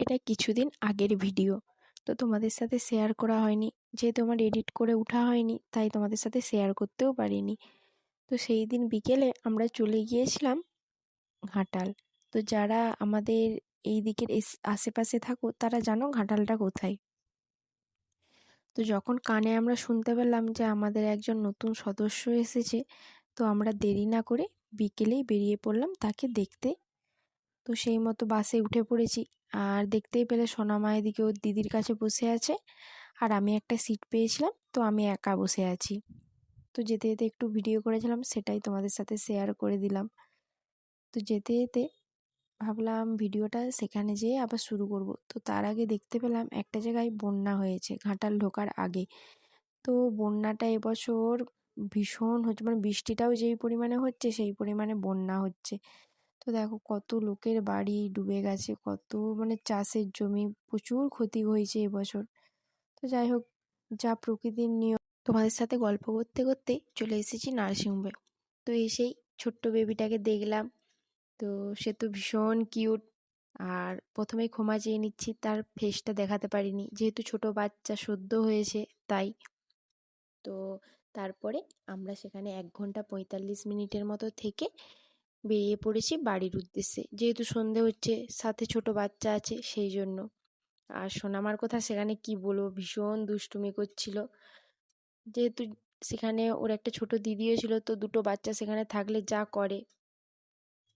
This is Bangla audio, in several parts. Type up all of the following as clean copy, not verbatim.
এটা কিছুদিন আগের ভিডিও, তো তোমাদের সাথে শেয়ার করা হয়নি। যেহেতু আমার এডিট করে ওঠা হয়নি, তাই তোমাদের সাথে শেয়ার করতেও পারিনি। তো সেই দিন বিকেলে আমরা চলে গিয়েছিলাম ঘাটাল। তো যারা আমাদের এই দিকের আশেপাশে থাকো তারা জানো ঘাটালটা কোথায়। তো যখন কানে আমরা শুনতে পেলাম যে আমাদের একজন নতুন সদস্য এসেছে, তো আমরা দেরি না করে বিকেলেই বেরিয়ে পড়লাম তাকে দেখতে। তো সেই মতো বাসে উঠে পড়েছি। আর দেখতেই পেলে সোনামা এদিকে ওর দিদির কাছে বসে আছে, আর আমি একটা সিট পেয়েছিলাম, তো আমি একা বসে আছি। তো যেতে যেতে একটু ভিডিও করেছিলাম, সেটাই তোমাদের সাথে শেয়ার করে দিলাম। তো যেতে যেতে ভাবলাম ভিডিওটা সেখানে যেয়ে আবার শুরু করব। তো তার আগে দেখতে পেলাম একটা জায়গায় বন্যা হয়েছে ঘাটাল ঢোকার আগে। তো বন্যাটা এবছর ভীষণ হচ্ছে, মানে বৃষ্টিটাও যেই পরিমাণে হচ্ছে সেই পরিমাণে বন্যা হচ্ছে। তো দেখো কত লোকের বাড়ি ডুবে গেছে, কত মানে চাষের জমি, প্রচুর ক্ষতি হয়েছে এবছর। তো যাই হোক, যা প্রকৃতির নিয়ম। তোমাদের সাথে গল্প করতে করতে চলে এসেছি নার্সিংহোমে। তো এসেই ছোট্ট বেবিটাকে দেখলাম। তো সে তো ভীষণ কিউট। আর প্রথমেই ক্ষমা চেয়ে নিচ্ছি, তার ফেসটা দেখাতে পারিনি, যেহেতু ছোট বাচ্চা সদ্য হয়েছে তাই। তো তারপরে আমরা সেখানে 1 ঘন্টা 45 মিনিটের মতো থেকে বেরিয়ে পড়েছি বাড়ির উদ্দেশ্যে, যেহেতু সন্ধে হচ্ছে, সাথে ছোট বাচ্চা আছে সেই জন্য। আর সোনামার কথা সেখানে কি বলবো, ভীষণ দুষ্টুমি করছিল। যেহেতু সেখানে ওর একটা ছোট দিদিও ছিল, তো দুটো বাচ্চা সেখানে থাকলে যা করে।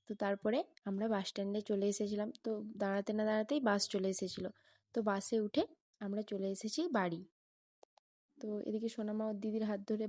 তো তারপরে আমরা বাস স্ট্যান্ডে চলে এসেছিলাম। তো দাঁড়াতে না দাঁড়াতেই বাস চলে এসেছিলো। তো বাসে উঠে আমরা চলে এসেছি বাড়ি। তো এদিকে সোনামা ওর দিদির হাত ধরে